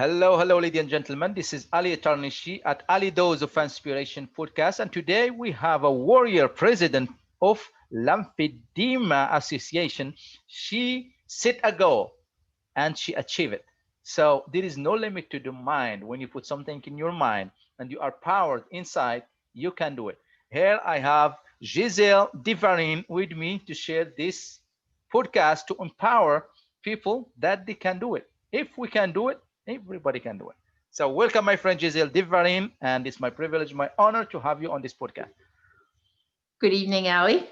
Hello, ladies and gentlemen. This is Ali Ettarnichi at Ali Dose of Inspiration podcast. And today we have a warrior president of Lymphedema Association. She set a goal and she achieved it. So there is no limit to the mind. When you put something in your mind and you are powered inside, you can do it. Here I have Giselle Divarin with me to share this podcast to empower people that they can do it. If we can do it, everybody can do it. So welcome, my friend Giselle Divarin, and it's my privilege, my honor to have you on this podcast. Good evening, Ali.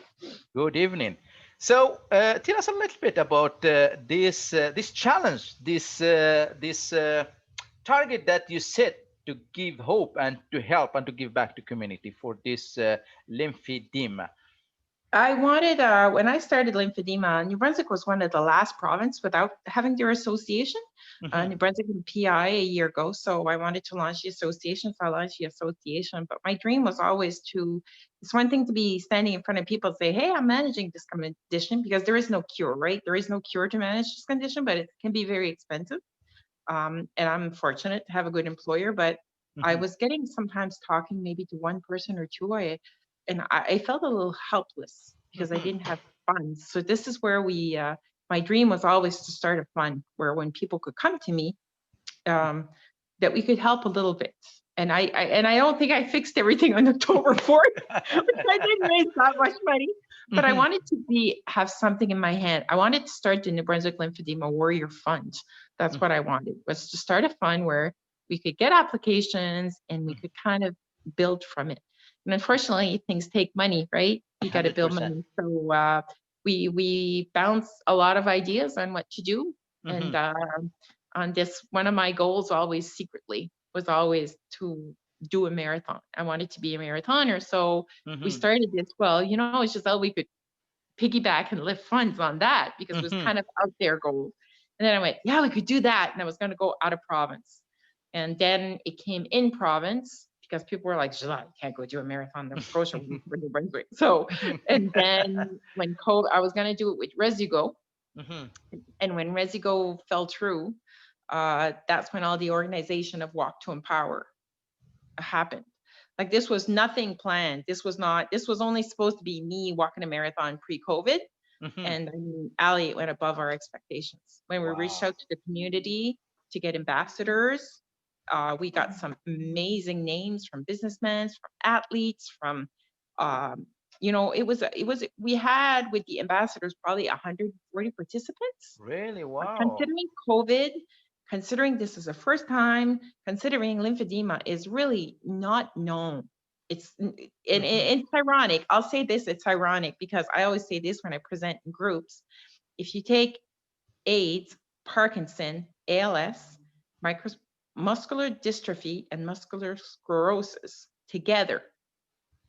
Good evening. So tell us a little bit about this challenge, this target that you set to give hope and to help and to give back to community for this lymphedema. I wanted, when I started Lymphedema, New Brunswick was one of the last province without having their association. New Brunswick and PI a year ago, so I wanted to launch the association, so I launched the association. But my dream was always to, it's one thing to be standing in front of people and say, hey, I'm managing this condition, because there is no cure, right? There is no cure to manage this condition, but it can be very expensive. And I'm fortunate to have a good employer, but I was getting sometimes talking maybe to one person or two, and I felt a little helpless because I didn't have funds. So this is where my dream was always to start a fund where when people could come to me, that we could help a little bit. And I don't think I fixed everything on October 4th, because I didn't raise that much money. But I wanted to have something in my hand. I wanted to start the New Brunswick Lymphedema Warrior Fund. That's what I wanted, was to start a fund where we could get applications and we could kind of build from it. And unfortunately, things take money, right? You got to build money. So we bounce a lot of ideas on what to do. And on this, one of my goals always secretly was always to do a marathon. I wanted to be a marathoner. So we started this, it's just how we could piggyback and lift funds on that, because it was kind of out there goal. And then I went, yeah, we could do that. And I was going to go out of province. And then it came in province, because people were like, you can't go do a marathon in Scotia for New Brunswick. So, and then when COVID, I was going to do it with Resigo. And when Resigo fell through, that's when all the organization of Walk to Empower happened. Like, this was nothing planned. This was only supposed to be me walking a marathon pre-COVID. And I mean, Ali, it went above our expectations. When we reached out to the community to get ambassadors, we got some amazing names from businessmen, from athletes, from, we had with the ambassadors probably 140 participants. Really? Wow. Considering COVID, considering this is the first time, considering lymphedema is really not known. It's ironic. I'll say this, it's ironic, because I always say this when I present in groups. If you take AIDS, Parkinson, ALS, muscular dystrophy, and muscular sclerosis together,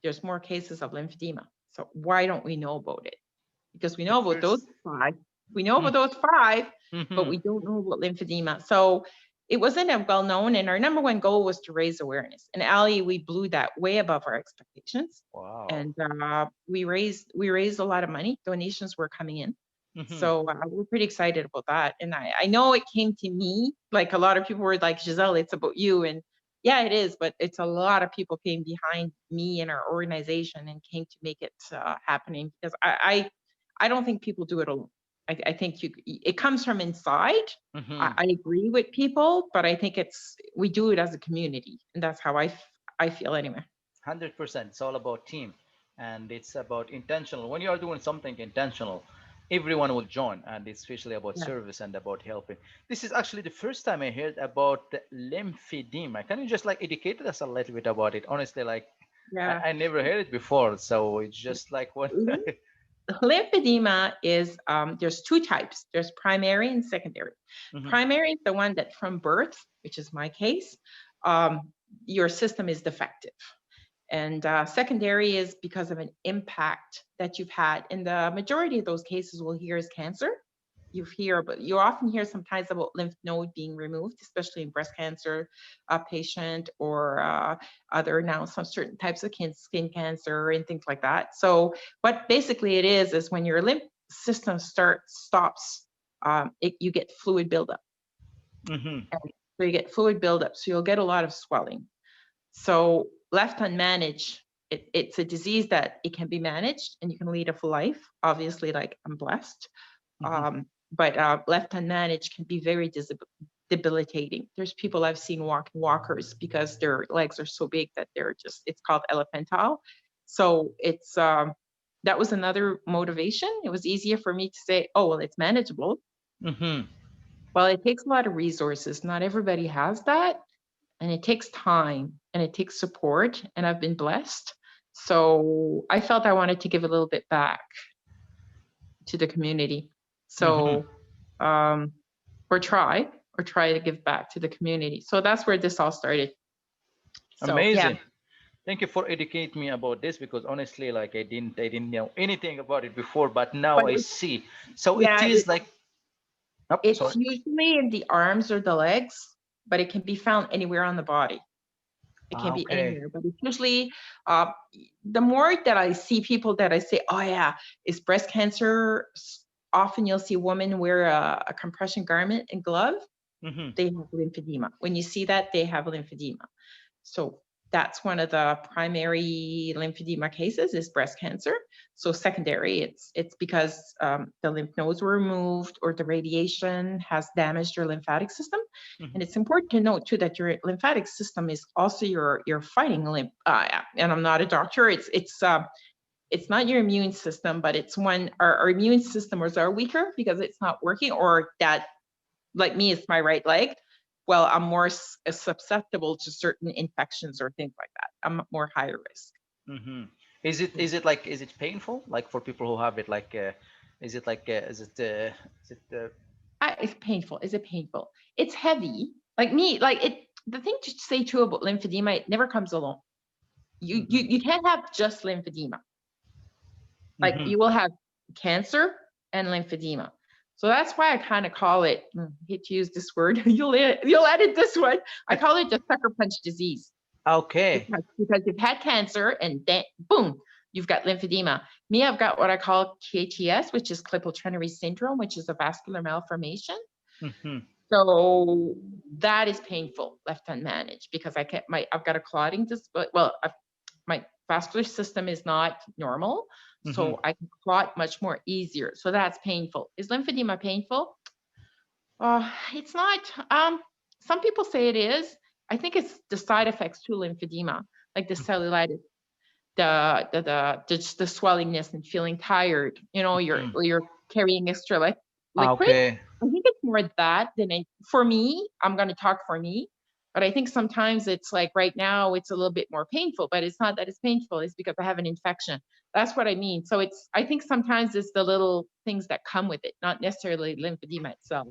there's more cases of lymphedema. So why don't we know about it? Because we know about those five. We know about those five, but we don't know about lymphedema. So it wasn't well known, and our number one goal was to raise awareness. And Ali, we blew that way above our expectations. Wow. And we raised a lot of money. Donations were coming in. So we're pretty excited about that. And I know it came to me, like a lot of people were like, Giselle, it's about you. And yeah, it is, but it's a lot of people came behind me and our organization and came to make it happening, because I don't think people do it alone. I think it comes from inside. I agree with people, but I think we do it as a community, and that's how I feel anyway. 100%. It's all about team, and it's about intentional. When you are doing something intentional, everyone will join, and it's especially about service and about helping. This is actually the first time I heard about lymphedema. Can you just educate us a little bit about it? Honestly, I never heard it before, so it's just like what. Lymphedema is, there's two types. There's primary and secondary. Primary is the one that from birth, which is my case, your system is defective. And secondary is because of an impact that you've had. In the majority of those cases, we'll hear is cancer. You often hear sometimes about lymph node being removed, especially in breast cancer patient, or some certain types of skin cancer and things like that. So what basically it is when your lymph system stops, you get fluid buildup. And So you get fluid buildup. So you'll get a lot of swelling. So left unmanaged, it's a disease that it can be managed and you can lead a full life. Obviously, like I'm blessed. But left unmanaged can be very debilitating. There's people I've seen walking walkers because their legs are so big that they're just, it's called elephantile. So it's, that was another motivation. It was easier for me to say, oh, well, it's manageable. Well, it takes a lot of resources. Not everybody has that. And it takes time and it takes support. And I've been blessed. So I felt I wanted to give a little bit back to the community. So, or try to give back to the community. So that's where this all started. So, Amazing. yeah. Thank you for educating me about this, because honestly, like I didn't know anything about it before, but now But I see. So yeah, it is like, it's sorry. usually in the arms or the legs, but it can be found anywhere on the body. It can be Okay. anywhere, but it's usually, the more that I see people that I say, oh yeah, it's breast cancer. Often you'll see women wear a compression garment and glove. They have lymphedema. When you see that, they have lymphedema. So that's one of the primary lymphedema cases is breast cancer. So secondary, it's because the lymph nodes were removed or the radiation has damaged your lymphatic system. And it's important to note too that your lymphatic system is also your fighting lymph. And I'm not a doctor. It's not your immune system, but it's when our immune systems are weaker because it's not working, or that, like me, it's my right leg. Well, I'm more susceptible to certain infections or things like that. I'm more high risk. Is it painful? Like for people who have it, like, is it It's painful. Is it painful? It's heavy. Like me, like it. The thing to say too about lymphedema, it never comes alone. You can't have just lymphedema. Like you will have cancer and lymphedema. So that's why I kind of call it, I hate to use this word, you'll edit this one. I call it the sucker punch disease. Okay. Because you've had cancer and then boom, you've got lymphedema. Me, I've got what I call KTS, which is Klippel-Trenaunay syndrome, which is a vascular malformation. So that is painful, left unmanaged, because I've got a clotting, my vascular system is not normal. So I can clot much more easier. So that's painful. Is lymphedema painful? It's not. Some people say it is. I think it's the side effects to lymphedema, like the cellulitis, the swellingness and feeling tired. You know, you're carrying extra liquid. Okay. I think it's more that than for me. I'm going to talk for me. But I think sometimes it's like right now it's a little bit more painful, but it's not that it's painful. It's because I have an infection. That's what I mean. So I think sometimes it's the little things that come with it, not necessarily lymphedema itself.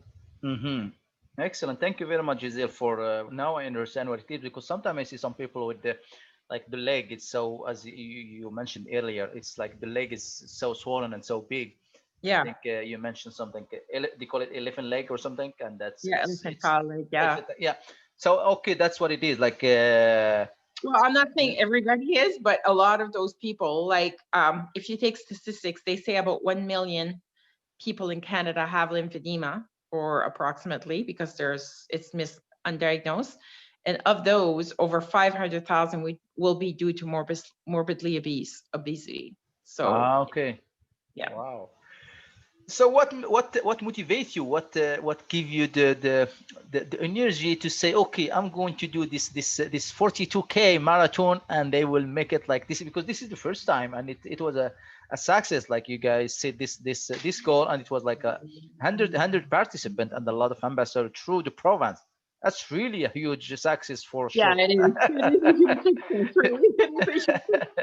Excellent. Thank you very much, Giselle, for now I understand what it is, because sometimes I see some people with the leg, it's so, as you mentioned earlier, it's like the leg is so swollen and so big. Yeah. I think you mentioned something, they call it elephant leg or something, and that's elephantile leg, yeah. Yeah. So okay, that's what it is. Like well, I'm not saying everybody is, but a lot of those people, like if you take statistics, they say about 1 million people in Canada have lymphedema, or approximately, because it's undiagnosed. And of those, over 500,000 will be due to morbidly obesity. So okay. Yeah. Wow. So what motivates you? What give you the energy to say, okay, I'm going to do this 42K marathon, and they will make it like this, because this is the first time, and it was a success. Like you guys said, this goal, and it was like 100 participants and a lot of ambassadors through the province. That's really a huge success for sure. Yeah, it is.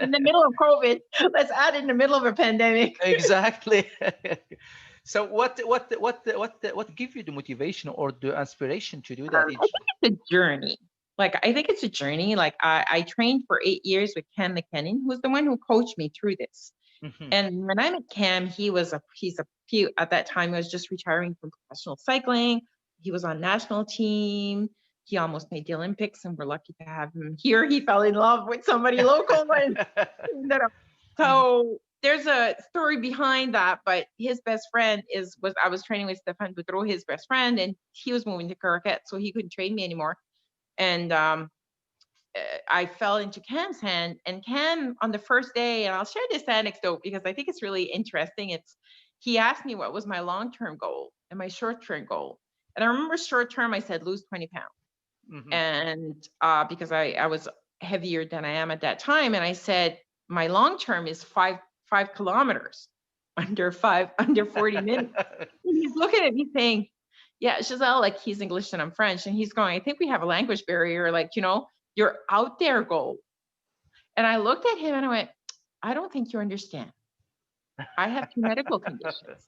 In the middle of COVID, let's add in the middle of a pandemic. Exactly. So what gives you the motivation or the inspiration to do that? I think it's a journey. I think it's a journey. I trained for 8 years with Cam McKinnon, who was the one who coached me through this. And when I met Cam, he's at that time, he was just retiring from professional cycling. He was on national team. He almost made the Olympics, and we're lucky to have him here. He fell in love with somebody local. So there's a story behind that, but his best friend was I was training with Stefan Boudreau, his best friend, and he was moving to Caracat, so he couldn't train me anymore. And I fell into Cam's hand, and Cam on the first day, and I'll share this anecdote because I think it's really interesting. He asked me what was my long-term goal and my short-term goal. And I remember short-term, I said, lose 20 pounds. Mhm. And because I was heavier than I am at that time. And I said, my long-term is 5 kilometers under 40 minutes. And he's looking at me saying, yeah, Giselle, like he's English and I'm French. And he's going, I think we have a language barrier. Like, you're out there goal. And I looked at him and I went, I don't think you understand. I have 2 medical conditions.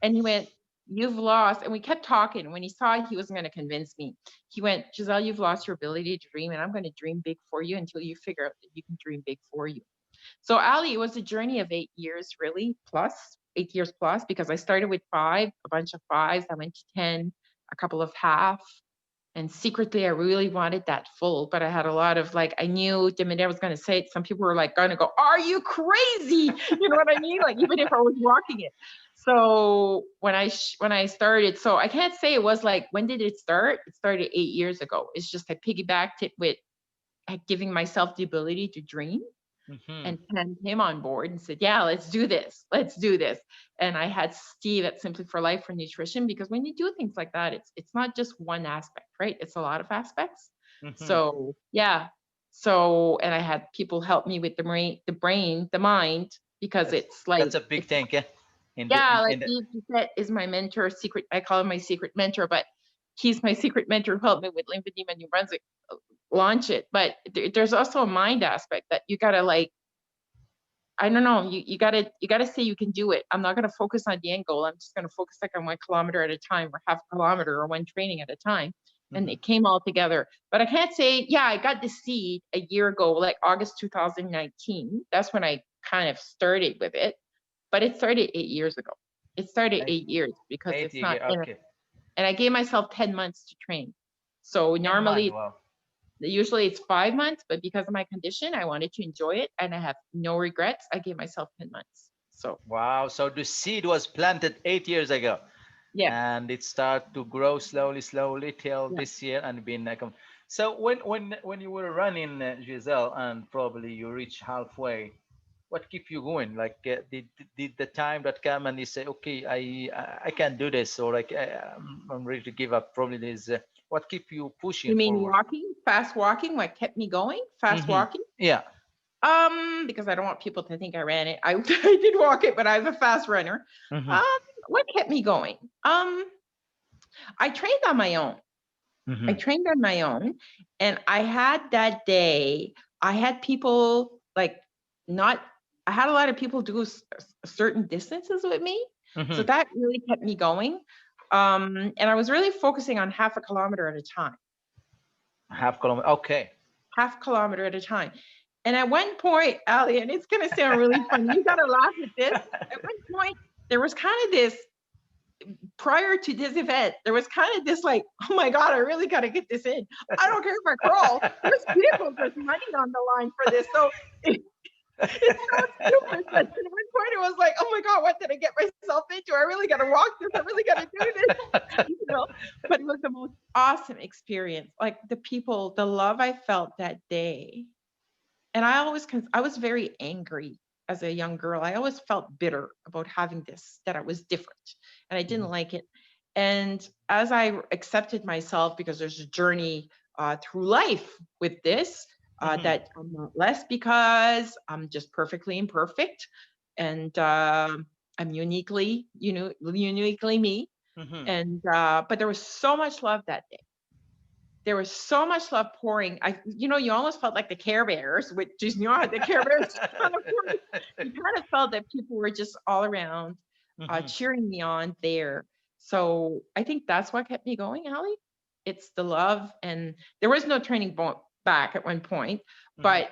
And he went, you've lost. And we kept talking. When he saw he wasn't going to convince me, he went, Giselle, you've lost your ability to dream. And I'm going to dream big for you until you figure out that you can dream big for you. So Ali, it was a journey of 8 years, really, plus 8 years plus, because I started with 5, a bunch of 5s. I went to 10, a couple of half. And secretly, I really wanted that full, but I had a lot of like, I knew the minute I was going to say it, some people were like going to go, are you crazy? You know what I mean? Like, even if I was rocking it. So when I started, so I can't say it was like, when did it start? It started 8 years ago. It's just I piggybacked it with giving myself the ability to dream. And sent him on board and said, yeah, let's do this. Let's do this. And I had Steve at Simply for Life for nutrition, because when you do things like that, it's not just one aspect, right? It's a lot of aspects. So yeah. So, and I had people help me with the mind, because it's like, That's a big thing, yeah. like Steve said is my mentor, secret. I call him my secret mentor, but he's my secret mentor who helped me with Lymphedema New Brunswick launch it. But there's also a mind aspect that you gotta like, I don't know. You gotta say you can do it. I'm not gonna focus on the end goal. I'm just gonna focus like on 1 kilometer at a time, or half a kilometer, or one training at a time. And it came all together. But I can't say, yeah, I got the seed a year ago, like August 2019. That's when I kind of started with it. But it started 8 years ago. It started 8 years, because Eight it's not, years, okay. and I gave myself 10 months to train. So 10 months, normally wow. usually it's 5 months, but because of my condition, I wanted to enjoy it and I have no regrets. I gave myself 10 months. So Wow, so the seed was planted 8 years ago. yeah, And it started to grow slowly till yeah. this year and been so when you were running, Giselle, and probably you reach halfway, what keep you going? Like, did the time that come and you say, okay, I can't do this, or like, I'm ready to give up? Probably there's what keep you You pushing mean forward? walking, fast walking? What kept me going? Fast walking? Yeah. Because I don't want people to think I ran it. I, I did walk it, but I'm a fast runner. Hmm. What kept me going? I trained on my own. I trained on my own, and I had that day, I had people like not, I had a lot of people do certain distances with me. So that really kept me going. And I was really focusing on half a kilometer at a time, Half kilometer, okay. half kilometer at a time. And at one point, Ali, and it's going to sound really funny, you got to laugh at this. At one point, there was kind of this, prior to this event, there was kind of this like, oh my God, I really got to get this in. I don't care if I crawl. There's people, there's money on the line for this. So it's so stupid. But at one point, it was like, oh my God, what did I get myself into? I really got to walk this. I really got to do this. But it was the most awesome experience. Like the people, the love I felt that day. And I was very angry as a young girl. I always felt bitter about having this, that I was different and I didn't like it. And as I accepted myself, because there's a journey through life with this, that I'm not less, because I'm just perfectly imperfect, and I'm uniquely, uniquely me. And but there was so much love that day. There was so much love pouring. You almost felt like the Care Bears, which is, the Care Bears kind of pouring. You kind of felt that people were just all around, cheering me on there. So I think that's what kept me going, Ali. It's the love, and there was no training back at one point, but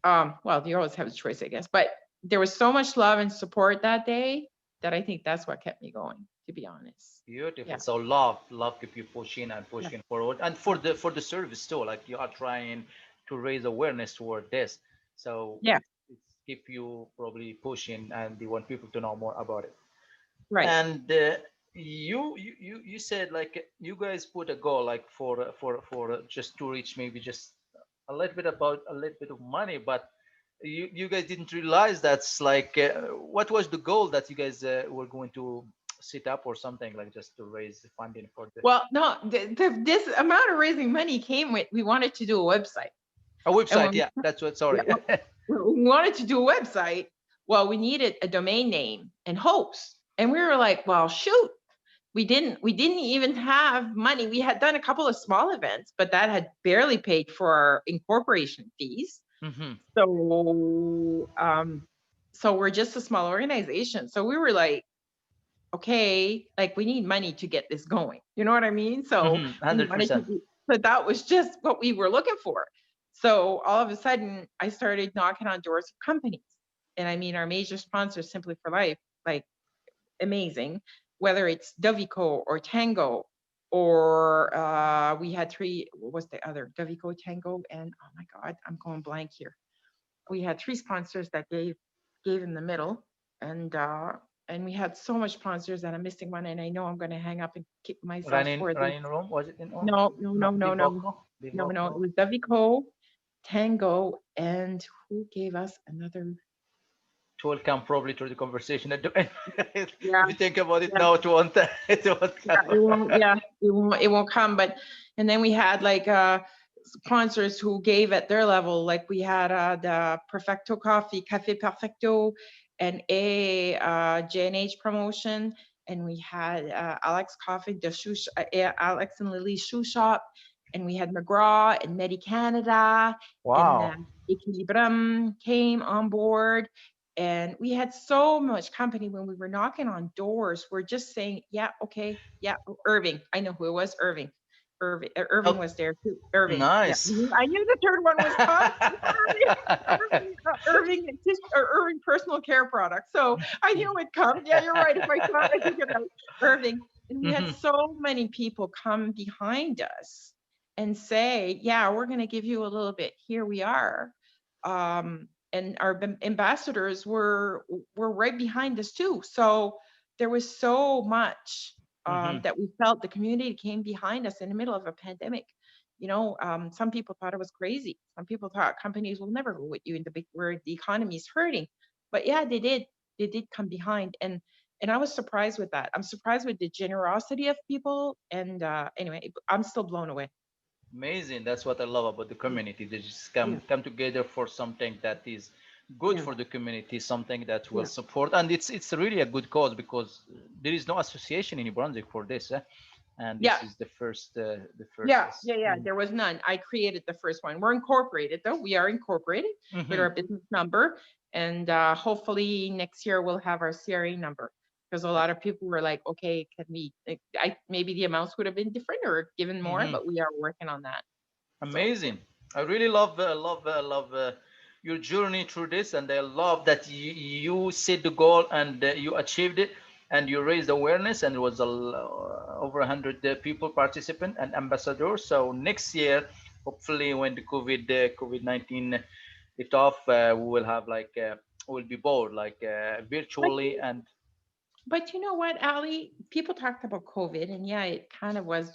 well, you always have a choice, I guess. But there was so much love and support that day that I think that's what kept me going, to be honest. Beautiful. Yeah. So love keep you pushing and Yeah. pushing forward, and for the service too. Like, you are trying to raise awareness toward this. So Yeah. keep you probably pushing, and they want people to know more about it. Right. And you said like you guys put a goal like for just to reach maybe just a little bit of money, but you guys didn't realize that's like what was the goal that you guys were going to set up or something like just to raise the funding for the Well, no, this amount of raising money came with we wanted to do a website. a And website? when Yeah, that's what. yeah, Sorry. we wanted to do a website, well, we needed a domain name and host. And we were like, well, shoot, we didn't even have money. We had done a couple of small events, but that had barely paid for our incorporation fees. Hmm. So we're just a small organization. So we were like, okay, like we need money to get this going. You know what I mean? So Hmm. we wanted to 100%. do, so that was just what we were looking for. So all of a sudden I started knocking on doors of companies. And I mean, our major sponsor, Simply for Life, like amazing, whether it's Dovico or Tango, or we had three, what was the other? Dovico, Tango, and oh my God, I'm going blank here. We had three sponsors that gave in the middle, and we had so much sponsors that I'm missing one, and I know I'm going to hang up and kick myself for this. Running room, was it in No, no, no, no no, no, Bivoco? no, no. It Bivoco. was Dovico, Tango, and who gave us another? It will come probably through the conversation. If Yeah, you think about it yeah. now, it won't. It won't Yeah, come. it won't, yeah, it won't come. But and then we had like sponsors who gave at their level. Like we had the Perfecto Coffee, Cafe Perfecto, and a J&H promotion, and we had Alex Coffee, the Alex and Lily's shoe shop, and we had McGraw and Medi Canada, and Wow. then Equilibrium came on board, and we had so much company when we were knocking on doors. We're just saying, yeah, okay, yeah. Irving, I know who it was. Irving Oh, was there too. Irving, yeah. nice. I knew the third one was coming. Irving personal care products. So I knew it come. Yeah, you're right. If I thought I think about Irving, and we had Hmm. so many people come behind us and say, yeah, we're going to give you a little bit. Here we are. And our ambassadors were right behind us too. So there was so much Hmm. that we felt the community came behind us in the middle of a pandemic. Some people thought it was crazy. Some people thought companies will never go with you in the big where the economy is hurting. But yeah, they did. They did come behind, and I was surprised with that. I'm surprised with the generosity of people. And anyway, I'm still blown away. Amazing. That's what I love about the Yeah, community. They just yeah, come together for something that is good yeah, for the community, something that will yeah. support, and it's really a good cause because there is no association in New Brunswick for this, and Yeah, this is the first. yeah, yeah, yeah. There was none. I created the first one. We're incorporated though. We are incorporated with Hmm. our business number, and hopefully next year we'll have our CRA number. Because a lot of people were like, okay, can we? Maybe the amounts would have been different or given more, Hmm. but we are working on that. So Amazing. I really love your journey through this, and I love that you set the goal and you achieved it, and you raised awareness, and it was over 100 people participant and ambassadors. So next year, hopefully, when the COVID-19 lift off, we will have like we'll be bored like but virtually and. But you know what, Ali? People talked about COVID, and yeah, it kind of was.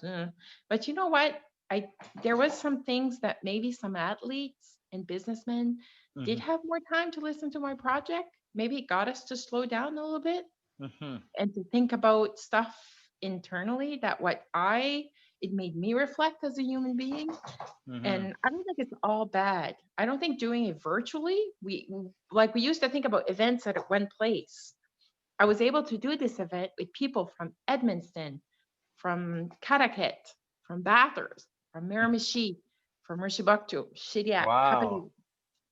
But you know what? I There was some things that maybe some athletes and businessmen did Hmm. have more time to listen to my project. Maybe it got us to slow down a little bit Hmm. and to think about stuff internally. That what I it made me reflect as a human being. Hmm. And I don't think it's all bad. I don't think doing it virtually. We used to think about events at one place. I was able to do this event with people from Edmundston, from Caracat, from Bathurst, from Miramichi, from Mershibuktu, Shediac, Wow. Papineau,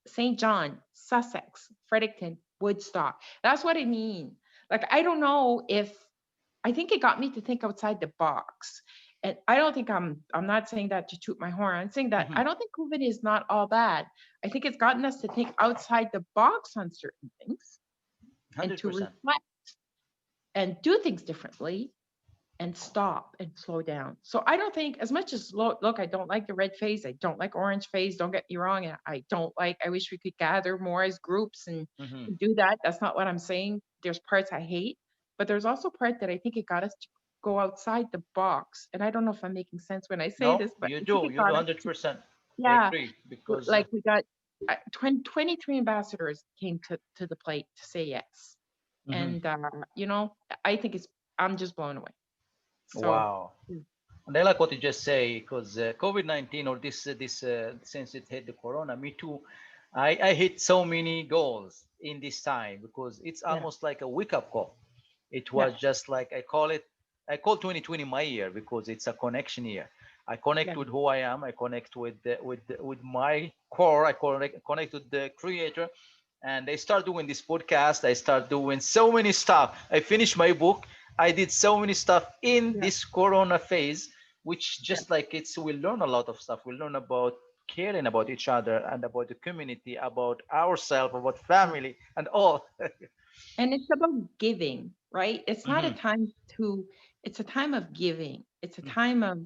St. John, Sussex, Fredericton, Woodstock. That's what I mean. Like, I don't know if I think it got me to think outside the box. And I don't think I'm not saying that to toot my horn. I'm saying that Hmm. I don't think COVID is not all bad. I think it's gotten us to think outside the box on certain things and to 100%. reflect and do things differently. and stop and slow down. So I don't think, as much as look, I don't like the red phase, I don't like orange phase, don't get me wrong, and I wish we could gather more as groups and Hmm. do that. That's not what I'm saying. There's parts I hate, but there's also part that I think it got us to go outside the box. And I don't know if I'm making sense when I say No, this, but I think you it do got us to, 100%. I yeah, agree because like we got 23 ambassadors came to the plate to say yes. mhm. And, I think I'm just blown away. So, Wow. And I like what you just say because COVID-19 or this since it hit the corona, me too. I hit so many goals in this time because it's yeah, almost like a wake up call. It yeah, was just like I call 2020 my year because it's a connection year. I connect yeah, with who I am. I connect with my core. I connect with the creator, and I start doing this podcast. I start doing so many stuff. I finished my book. I did so many stuff in yeah, this Corona phase, which yeah. just like we learn a lot of stuff. We learn about caring about each other and about the community, about ourselves, about Yeah. family, and all. And it's about giving, right? It's not a Hmm. time to, it's a time of giving. It's a Hmm. time of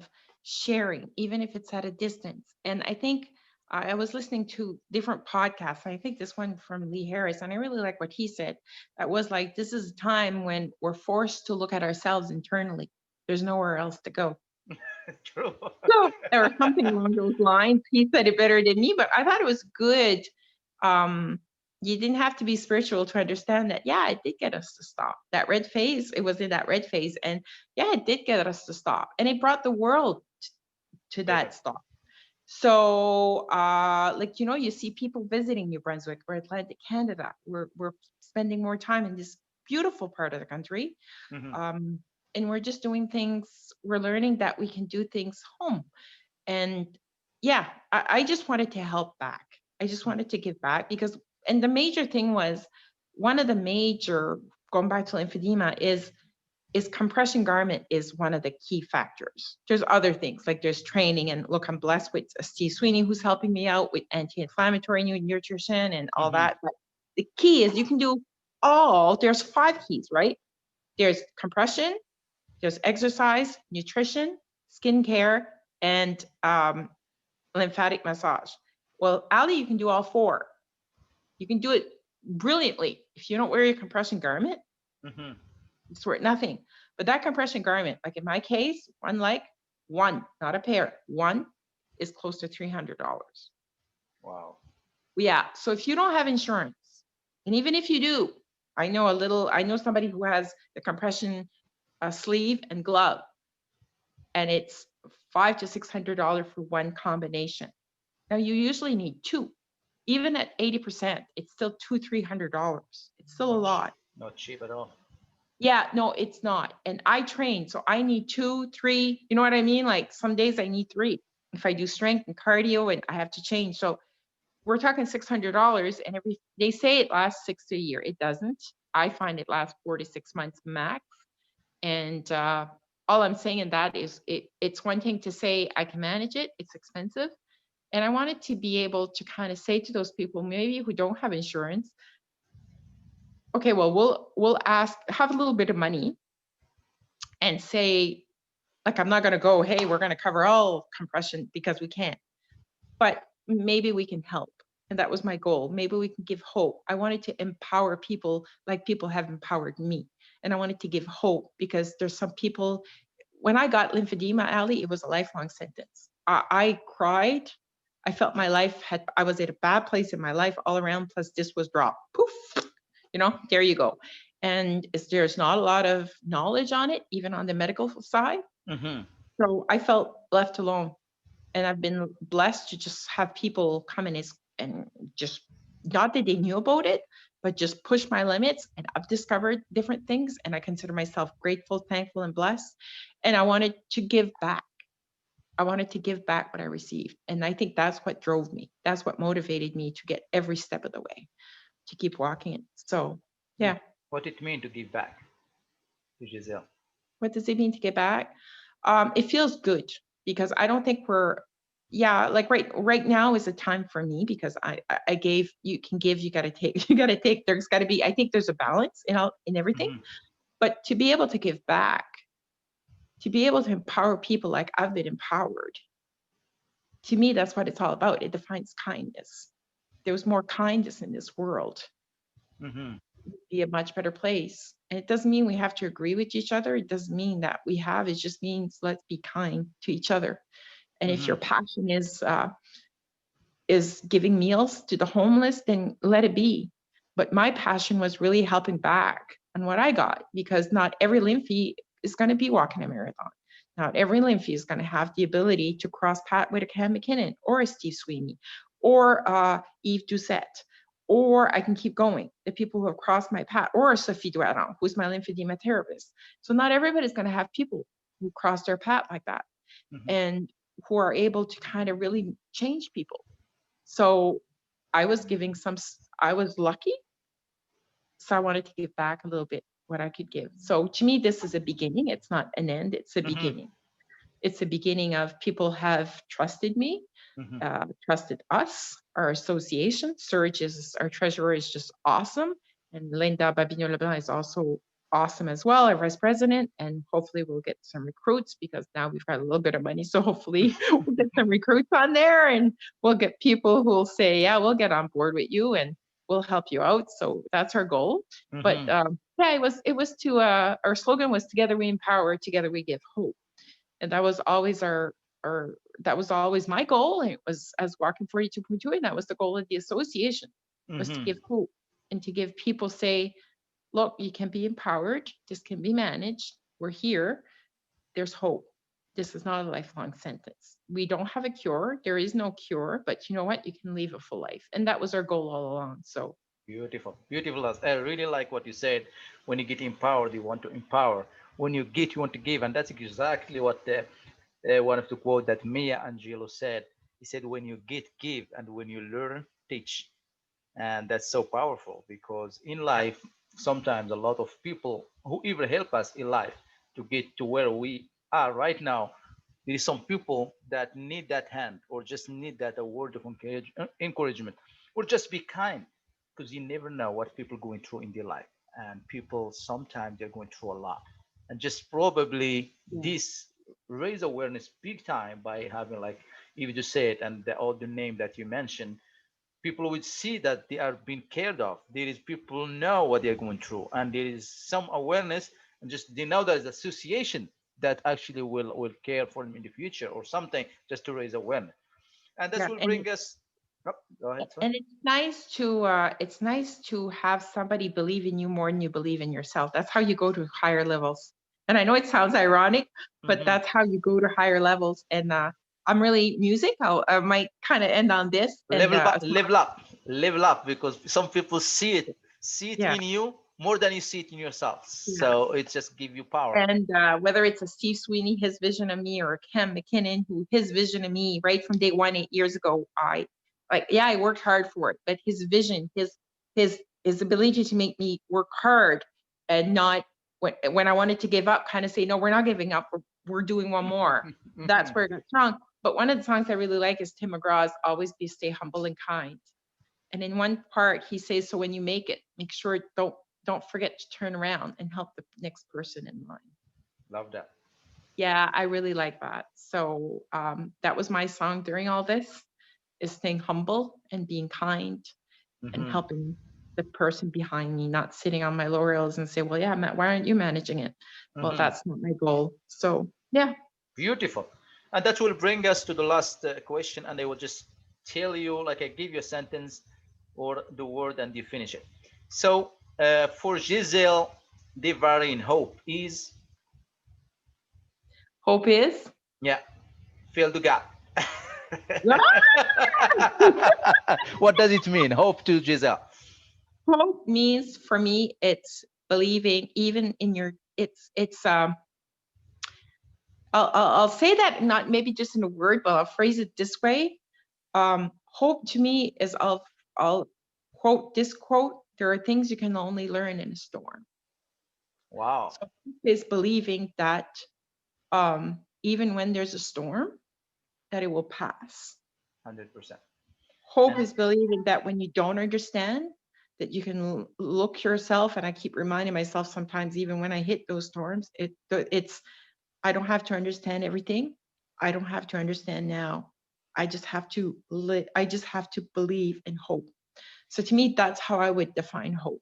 sharing, even if it's at a distance. And I think I was listening to different podcasts. I think this one from Lee Harris, and I really like what he said. That was like, this is a time when we're forced to look at ourselves internally. There's nowhere else to go. True. So, or something along those lines. He said it better than me, but I thought it was good. Um, you didn't have to be spiritual to understand that. Yeah, it did get us to stop. That red phase, it was in that red phase. And yeah, it did get us to stop. And it brought the world to that Correct. stop. So, you see people visiting New Brunswick or Atlantic Canada. We're spending more time in this beautiful part of the country. Hmm. Um, and we're just doing things, we're learning that we can do things home. And yeah, I just wanted to help back. I just wanted to give back because, and the major thing was, one of the major, going back to lymphedema, is compression garment is one of the key factors. There's other things, like there's training, and look, I'm blessed with Steve Sweeney who's helping me out with anti-inflammatory nutrition and all Hmm. that. But the key is you can do there's 5 keys, right? There's compression, there's exercise, nutrition, skincare, and lymphatic massage. Well, Ali, you can do all 4. You can do it brilliantly. If you don't wear your compression garment, Hmm. it's worth nothing. But that compression garment, like in my case, one leg, one, not a pair, one is close to $300. Wow. Yeah. So if you don't have insurance, and even if you do, I know somebody who has the compression sleeve and glove, and it's $500 to $600 for one combination. Now you usually need 2. Even at 80%, it's still $300. It's still a Not cheap. lot. Not cheap at all. Yeah, no, it's not. And I train, so I need 2, 3. You know what I mean? Like some days I need 3. If I do strength and cardio, and I have to change. So we're talking $600, and they say it lasts 6 to a year. It doesn't. I find it lasts 4 to 6 months max. And all I'm saying in that is it's one thing to say I can manage it. It's expensive. And I wanted to be able to kind of say to those people, maybe who don't have insurance, okay, well, we'll ask, have a little bit of money, and say, like, I'm not going to go, hey, we're going to cover all compression, because we can't. But maybe we can help. And that was my goal. Maybe we can give hope. I wanted to empower people like people have empowered me. And I wanted to give hope, because there's some people, when I got lymphedema, Ali, it was a lifelong sentence. I cried. I felt my life I was at a bad place in my life all around, plus this was dropped. Poof, there you go. And there's not a lot of knowledge on it, even on the medical side. Hmm. So I felt left alone. And I've been blessed to just have people come in and just, not that they knew about it, but just push my limits. And I've discovered different things. And I consider myself grateful, thankful, and blessed. And I wanted to give back. I wanted to give back what I received. And I think that's what drove me. That's what motivated me to get every step of the way, to keep walking it. So, yeah. What it mean to give back to Giselle? What does it mean to get back? It feels good, because I don't think yeah, like right now is a time for me, because I gave, you can give, you got to take, you got to take. There's got to be, I think there's a balance in everything, Hmm. but to be able to give back, to be able to empower people like I've been empowered. To me, that's what it's all about. It defines kindness. There was more kindness in this world, Mm-hmm. be a much better place. And it doesn't mean we have to agree with each other. It doesn't mean that we have. It just means let's be kind to each other. And if Mm-hmm. your passion is giving meals to the homeless, then let it be. But my passion was really helping back on what I got, because not every Lymphy is going to be walking a marathon. Not every Lymphy is going to have the ability to cross path with a Cam McKinnon or a Steve Sweeney or Yves Doucette, or I can keep going. The people who have crossed my path, or Sophie Douaran, who's my lymphedema therapist. So not everybody's going to have people who cross their path like that Mm-hmm. and who are able to kind of really change people. So I was giving I was lucky. So I wanted to give back a little bit what I could give. So to me, this is a beginning. It's not an end, it's a Mm-hmm. beginning. It's a beginning of people have trusted me, Mm-hmm. trusted us, our association. Serge is our treasurer, is just awesome. And Linda Babino Leblanc is also awesome as well, our vice president. And hopefully we'll get some recruits, because now we've got a little bit of money. So hopefully we'll get some recruits on there, and we'll get people who will say, yeah, we'll get on board with you and we'll help you out. So that's our goal. But Mm-hmm. yeah, it was to our slogan was together we empower, together we give hope. And that was always our that was always my goal. And it was as Walking 42.2, and that was the goal of the association, was to Mm-hmm. give hope and to give people, say, look, you can be empowered, this can be managed, we're here, there's hope. This is not a lifelong sentence. We don't have a cure, there is no cure, but you know what, you can live a full life. And that was our goal all along. So Beautiful, beautiful. I really like what you said. When you get empowered, you want to empower. When you get, you want to give, and that's exactly what one of the quote that Maya Angelou said. He said, "When you get, give, and when you learn, teach." And that's so powerful, because in life, sometimes a lot of people who even help us in life to get to where we are right now, there is some people that need that hand, or just need that a word of encouragement, or just be kind, because you never know what people are going through in their life. And people sometimes they're going through a lot, and just probably yeah, this raise awareness big time by having, like you just said, and the other name that you mentioned, people would see that they are being cared of. There is people know what they're going through, and there is some awareness, and just they know there's association that actually will care for them in the future, or something, just to raise awareness. And that yeah. will bring us. Oh, go ahead, sir. And it's nice to have somebody believe in you more than you believe in yourself. That's how you go to higher levels. And I know it sounds ironic, but Hmm. that's how you go to higher levels. And I'm really music. I might kind of end on this. And Level up, level up, level up, because some people see it yeah, in you more than you see it in yourself. yeah. So it just give you power. And whether it's a Steve Sweeney, his vision of me, or a Cam McKinnon, who his vision of me right from day one, 8 years ago, I worked hard for it, but his vision, his ability to make me work hard and not when I wanted to give up, kind of say, no, we're not giving up. We're doing one more. That's where it got strong. But one of the songs I really like is Tim McGraw's "Always Be Stay Humble and Kind." And in one part, he says, so when you make it, make sure don't forget to turn around and help the next person in line. Love that. Yeah, I really like that. So that was my song during all this, is staying humble and being kind and Hmm. helping the person behind me, not sitting on my laurels and say, well, yeah, Matt, why aren't you managing it? Well, Hmm. that's not my goal. So yeah. Beautiful. And that will bring us to the last question. And I will just tell you, like I give you a sentence or the word, and you finish it. So for Giselle Devarin, hope is, Hope is. yeah, fill the gap. Ah! What does it mean? Hope to Giselle. Hope means for me, it's believing even in your, I'll say that not maybe just in a word, but I'll phrase it this way. Hope to me is I'll quote this quote. There are things you can only learn in a storm. Wow. So hope is believing that even when there's a storm, that it will pass. 100%. Hope And is believing that when you don't understand, that you can look yourself. And I keep reminding myself sometimes, even when I hit those storms, it's I don't have to understand everything. I don't have to understand now. I just have to I just have to believe and hope. So to me, that's how I would define hope,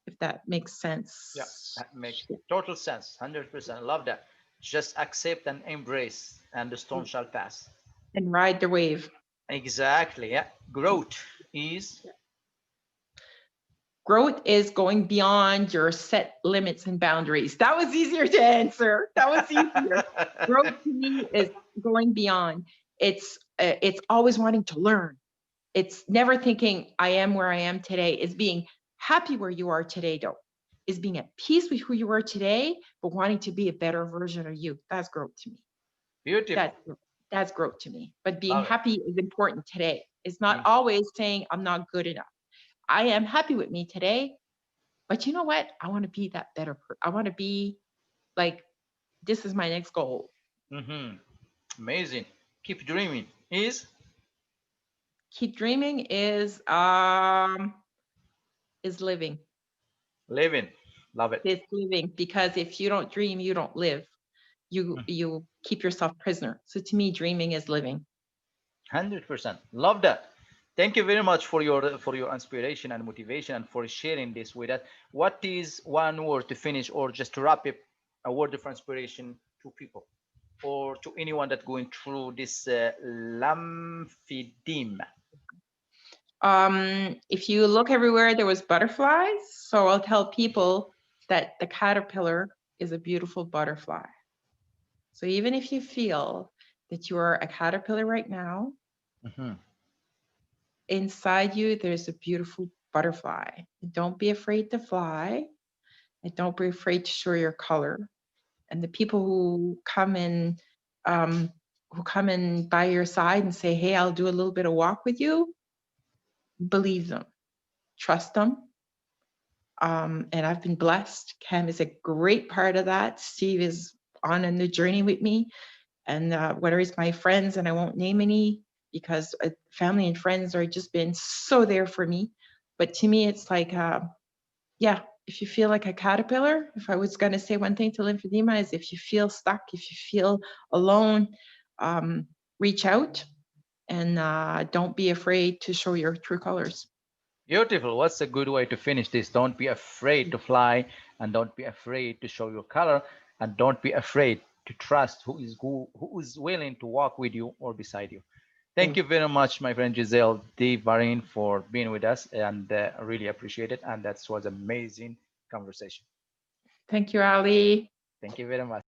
if that makes Yeah, sense. that makes total sense. 100%. Love that. Just accept and embrace, and the storm shall pass. And ride the wave. Exactly. Yeah. Growth is. Growth is going beyond your set limits and boundaries. That was easier to answer. That was easier. Growth to me is going beyond. It's always wanting to learn. It's never thinking I am where I am today. It's being happy where you are today, though. Is being at peace with who you are today, but wanting to be a better version of you. That's growth to me. Beautiful. That's that's growth to me. But being Love it. happy is important today. It's not Ex- always saying I'm not good enough. I am happy with me today, but you know what? I want to be that better person. I want to be like, this is my next goal. mhm. Amazing. Keep dreaming is Keep dreaming is living. living. Love it. It's living, because if you don't dream, you don't live. You keep yourself prisoner. So to me, dreaming is living. 100%. Love that. Thank you very much for your inspiration and motivation and for sharing this with us. What is one word to finish or just to wrap up a word of inspiration to people or to anyone that going through this lymphedema? If you look everywhere, there was butterflies. So I'll tell people that the caterpillar is a beautiful butterfly. So even if you feel that you are a caterpillar right now, Mhm. inside you, there's a beautiful butterfly. Don't be afraid to fly, and don't be afraid to show your color. And the people um, who come in by your side and say, "Hey, I'll do a little bit of walk with you," believe them, trust them. And I've been blessed. Cam is a great part of that. Steve is on a new journey with me, and whether it's my friends, and I won't name any because family and friends are just been so there for me. But to me, it's like, yeah, if you feel like a caterpillar, if I was going to say one thing to lymphedema is if you feel stuck, if you feel alone, um, reach out, and don't be afraid to show your true colors. Beautiful. What's a good way to finish this? Don't be afraid to fly and don't be afraid to show your color and don't be afraid to trust who is willing to walk with you or beside you. Thank you very much, my friend Giselle Devarin, for being with us and I really appreciate it. And that was amazing conversation. Thank you, Ali. Thank you very much.